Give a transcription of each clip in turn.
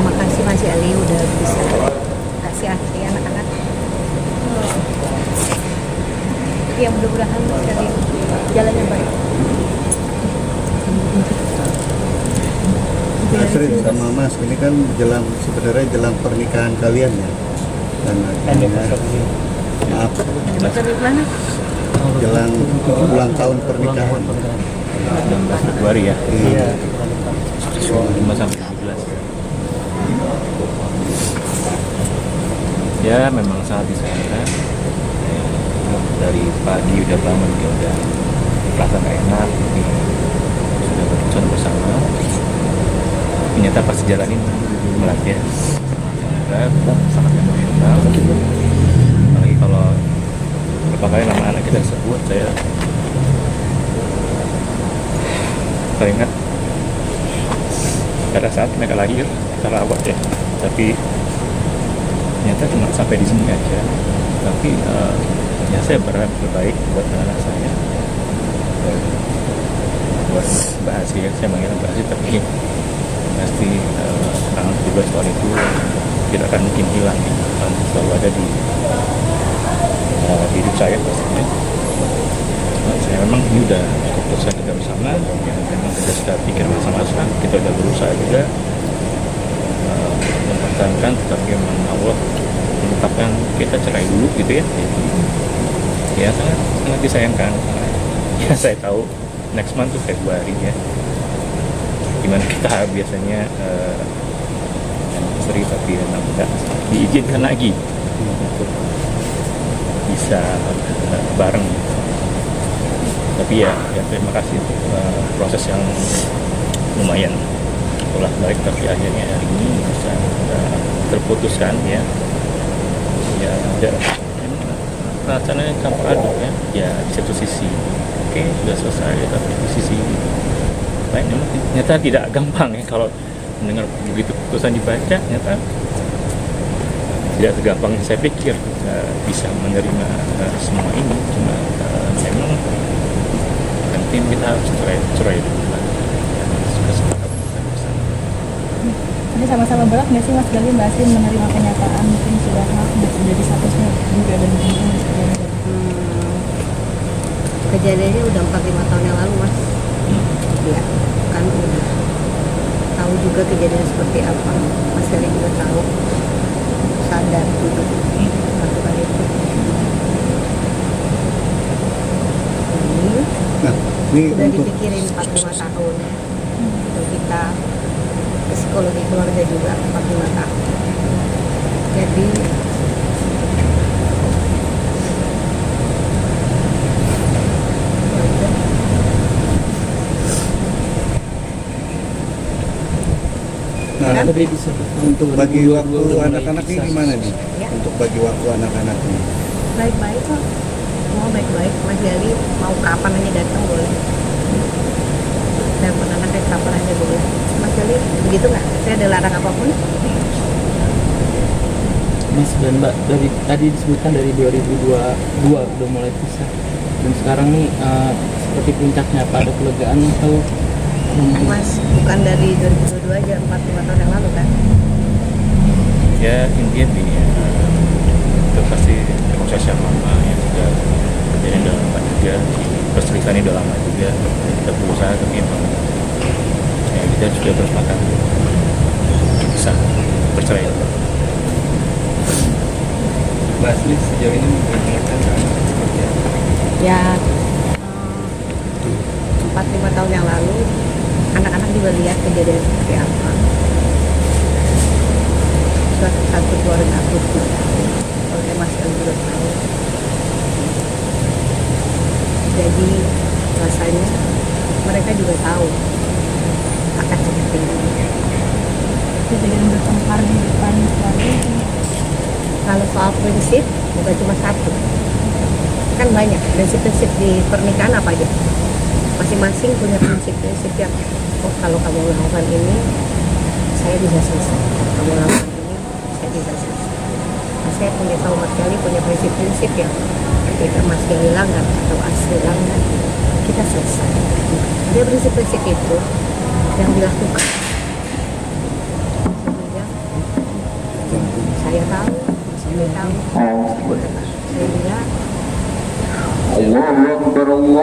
Makasih Mas Ali udah bisa kasih arti anak-anak. Ya mudah-mudahan Mas Ali jalannya baik. Asrin sama Mas, ini kan sebenarnya jelang pernikahan kalian ya. Dan maaf, Anniversary mana? jelang ulang tahun pernikahan. 16 Februari ya. Iya. 5 sampai 17. Ya memang sangat disayangkan. Dari pagi udah bangun dia udah perasaan gak enak, ini sudah berjalan bersama. Ternyata pas jalanin melatih sangat emosional. Apalagi kalau berapa kali nama anak kita disebut, saya teringat pada saat mereka lahir kita rawat ya, tapi ternyata cuma sampai di sini aja. Tapi ya saya berharap terbaik buat anak saya, buat Mbak Asih ya, saya manggil Mbak Asih, tapi pasti tanggal 17 tahun itu tidak akan mungkin hilang ya, akan selalu ada di hidup saya pastinya. Saya memang ini udah keputusan kita bersama ya, memang kita sudah pikir sama-sama, kita udah berusaha juga mempertahankan, tetapi memang Allah menetapkan kita cerai dulu gitu ya. Ya sangat disayangkan. Ya saya tahu next month tuh Februari ya, gimana kita biasanya seri tapi memang tidak diizinkan lagi untuk bisa bareng. Tapi ya terima kasih untuk proses yang lumayan ulah balik, tapi akhirnya hari ini bisa terputuskan ya. Ya ada rasanya campur aduk ya. Ya di satu sisi oke sudah selesai, tapi di sisi lain memang ternyata tidak gampang ya kalau mendengar begitu putusan dibaca. Ternyata tidak segampang yang saya pikir bisa menerima semua ini. Cuma memang nanti kita harus cerai dulu lah. Ini sama-sama berat nggak sih Mas Gali Mbak Asrin menerima kenyataan mungkin sudah menjadi statusnya juga dan Kejadiannya udah 45 tahun yang lalu Mas. Ya kan udah tahu juga kejadian seperti apa. Mas Ali juga tahu, sadar gitu lakukan itu. Nah, ini Udah untuk dipikirin 45 tahun. Untuk kita psikologi keluarga juga 45 tahun. Jadi nah, untuk bagi waktu anak-anak ini gimana nih? Ya. Untuk bagi waktu anak-anak ini. baik-baik kok, mau baik-baik. Mas Gali mau kapan aja datang boleh, telepon anaknya kapan aja boleh. Mas Gali begitu nggak? Saya ada larang apapun. Mas dan Mbak, dari tadi disebutkan dari 2022 udah mulai pisah, dan sekarang nih seperti puncaknya, apa ada kelegaan atau Mas bukan dari 2022 aja, 45 tahun yang lalu kan? Ya intinya ini itu pasti proses yang lama yang sudah terjadi udah lama juga, perselisihan ini udah lama juga. Kita berusaha, tapi memang ya kita sudah bersepakat bisa bercerai. Mbak Asli sejauh ini mengingatkan seperti apa? Ya 45 tahun yang lalu anak-anak juga lihat kejadian seperti apa. Satu keluarga aku juga tahu, keluarga Mas El juga tahu. Jadi rasanya mereka juga tahu akan seperti ini. kejadian bertengkar di depan keluarga? Kalau soal prinsip bukan cuma satu, kan banyak prinsip-prinsip di pernikahan apa aja. Masing-masing punya prinsip-prinsip yang kalau kamu melakukan ini saya bisa selesai, kalau kamu melakukan ini saya bisa selesai. Mas saya punya tahu Mas Gali punya prinsip-prinsip yang ketika Mas Gali langgar atau Asri langgar, kita selesai. Ada prinsip-prinsip itu yang dilakukan. Saya tahu, saya tahu. Saya bilang, Allahu Akbar, Allahu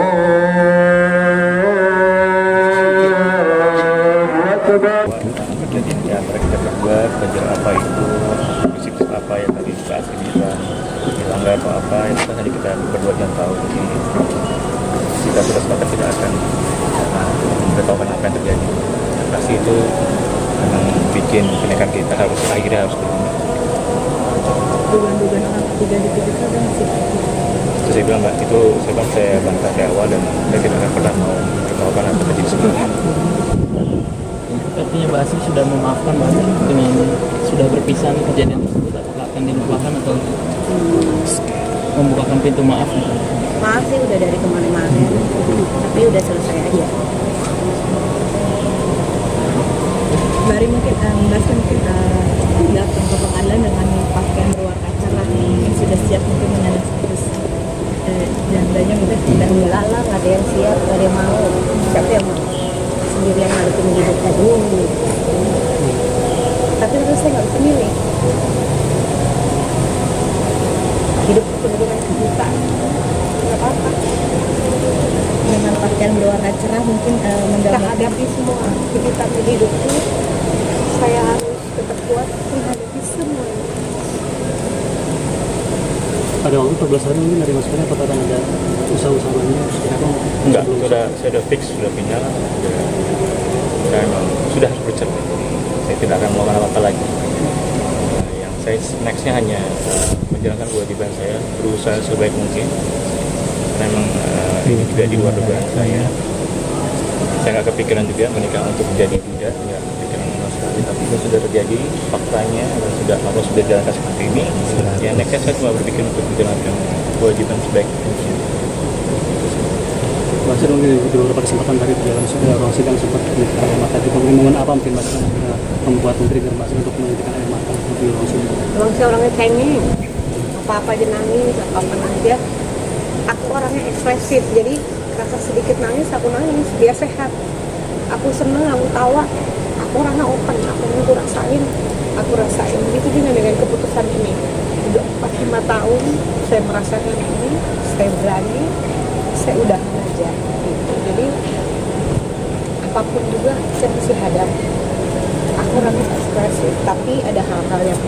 Akbar. Kejadian di antara kita berdua, belajar apa itu, prinsip apa yang tadi dibahas kita dilanggar atau apa, itu kan tadi kita berdua yang tahu. Jadi kita sudah sepakat tidak akan memberitahukan apa yang terjadi. Pasti itu memang bikin pernikahan kita akhirnya harus berubah. Dugaan-dugaan orang ketiga itu ada nggak sih? Terus saya bilang, Mbak, itu saya bantah dari awal dan saya tidak akan pernah mau memberitahukan apa yang terjadi sebenarnya. Artinya Mbak Asri sudah memaafkan Mbak Asri dengan sudah berpisah nih kejadian tersebut, atau akan dilupakan atau membukakan pintu maaf gitu? maaf sih udah dari kemarin-kemarin, tapi udah selesai aja. Bari mungkin Mbak Asri mungkin datang ke pengadilan dengan pakaian berwarna cerah yang sudah siap mungkin menyandang status jandanya mungkin tidak Enggak lah, nggak ada yang siap, nggak ada yang mau. Siapa yang mau? Sendirian ngadepin hidup tadi. Tapi terus saya nggak bisa milih. Hidup penuh dengan kebutaan. Nggak apa-apa. dengan pakaian berwarna cerah mungkin Kita menggambarkan hadapi semua kehidupan di hidupku. Saya harus tetap kuat menghadapi semua. Pada waktu 14 hari mungkin dari Mas Ferry apakah akan ada usaha-usaha lainnya? Enggak, saya sudah fix, sudah final, saya memang sudah harus bercerai. Saya tidak akan melakukan apa-apa lagi. Yang saya nextnya hanya menjalankan kewajiban saya, berusaha sebaik mungkin. Karena memang ini juga di luar dugaan saya. Saya nggak kepikiran juga menikah untuk menjadi duda, nggak kepikiran sama sekali. Tapi itu sudah terjadi faktanya dan Allah sudah jalankan seperti ini. Ya nextnya saya cuma berpikir untuk menjalankan kewajiban sebaik mungkin. Mas Ferry mungkin di beberapa kesempatan tadi di dalam ruang sidang sempat menitikan air mata juga. Mungkin momen apa mungkin Mas Ferry membuat men-trigger Mas untuk menitikan air mata di ruang sidang? Emang saya orangnya cengeng, apa-apa aja nangis, apa aja. Aku orangnya ekspresif, jadi rasa sedikit nangis, aku nangis, biar sehat. Aku seneng, aku tawa, aku orangnya open, aku rasain. Begitu juga dengan keputusan ini. Udah 4-5 tahun saya merasakan ini, saya berani, saya udah belajar. Gitu. Jadi apapun juga saya mesti hadapi. Aku orangnya ekspresif, tapi ada hal-hal yang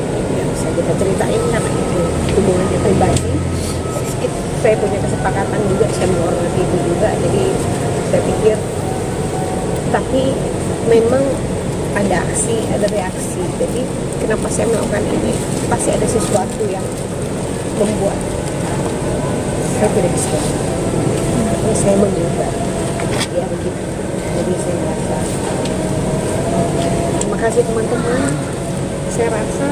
bisa kita ceritain karena itu hubungannya pribadi. Saya punya kesepakatan juga, saya menghormati itu juga, jadi saya pikir tapi memang ada aksi, ada reaksi. Jadi kenapa saya melakukan ini, pasti ada sesuatu yang membuat saya tidak bisa, saya mengubah ya begitu. Jadi saya merasa terima kasih teman-teman. Saya rasa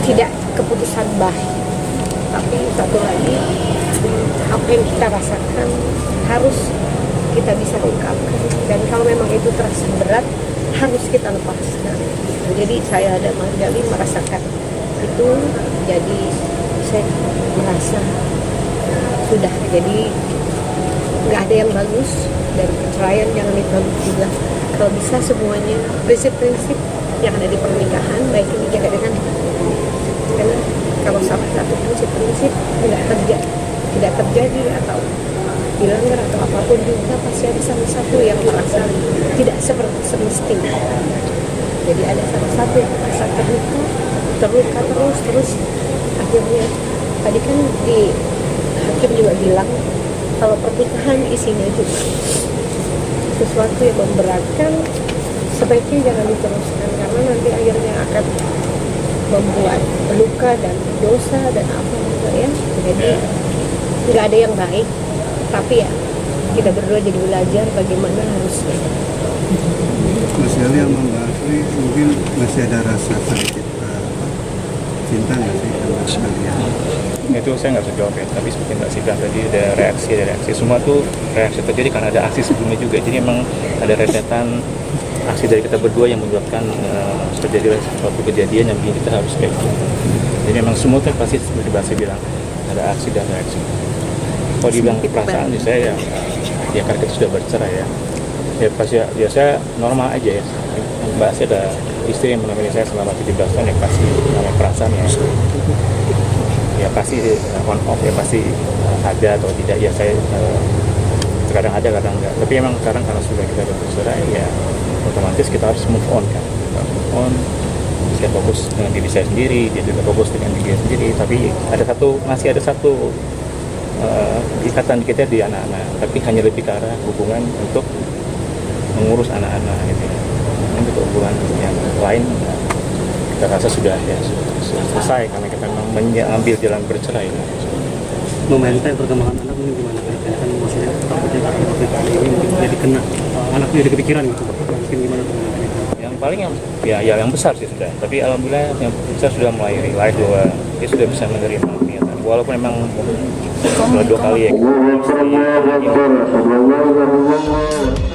tidak keputusan baik, tapi satu lagi apa yang kita rasakan harus kita bisa ungkapkan, dan kalau memang itu terasa berat harus kita lepaskan. Jadi saya dan Mas Gali merasakan itu, jadi saya merasa sudah, jadi nggak ada yang bagus dari perceraian, jangan dibagus juga. Kalau bisa semuanya prinsip-prinsip yang ada di pernikahan baik ini jaga dengan, karena kalau salah satu prinsip-prinsip tidak terjadi atau dilanggar atau apapun juga, pasti ada salah satu yang merasa tidak seperti semestinya. Jadi ada salah satu yang merasa terluka terus akhirnya tadi kan di hakim juga bilang kalau pernikahan isinya juga sesuatu yang memberatkan, sebaiknya jangan diteruskan karena nanti akhirnya akan membuat luka dan dosa dan apa juga ya. Jadi nggak ada yang baik, tapi ya kita berdua jadi belajar bagaimana harusnya. Mas Gali sama Mbak Asri mungkin masih ada rasa sedikit cinta nggak sih antara kalian? Itu saya nggak bisa jawab ya, tapi seperti Mbak Sita tadi ada reaksi semua tuh reaksi terjadi karena ada aksi sebelumnya juga, jadi emang ada rentetan aksi dari kita berdua yang menyebabkan terjadi suatu kejadian yang bikin kita harus kayak gitu. Jadi memang semua tuh pasti seperti Mbak Sita bilang ada aksi dan reaksi. Kalau dibilang perasaan di saya ya karena kita sudah bercerai ya pasti ya saya normal aja ya. Mbak Sita ada istri yang menemani saya selama 17 tahun ya pasti namanya perasaan ya pasti on off ya pasti ada atau tidak ya saya kadang ada kadang enggak, tapi emang sekarang karena sudah kita bercerai ya otomatis kita harus move on kan, move on. Saya fokus dengan diri saya sendiri, dia juga fokus dengan diri dia sendiri, tapi masih ada satu ikatan kita di anak-anak, tapi hanya lebih ke arah hubungan untuk mengurus anak-anak gitu ya. Untuk hubungan yang lain kita rasa sudah selesai karena kita memang mengambil jalan bercerai. Memaintain perkembangan anak ini gimana kan maksudnya takutnya karena pernikahan ini mungkin jadi kena anaknya jadi kepikiran gitu, mungkin gimana tuh? Yang paling yang besar sih sudah, tapi alhamdulillah yang besar sudah mulai realize bahwa dia sudah bisa menerima kenyataan walaupun memang sudah 2 kali ya. Allahu Akbar, Allahu Akbar, Allahu Akbar.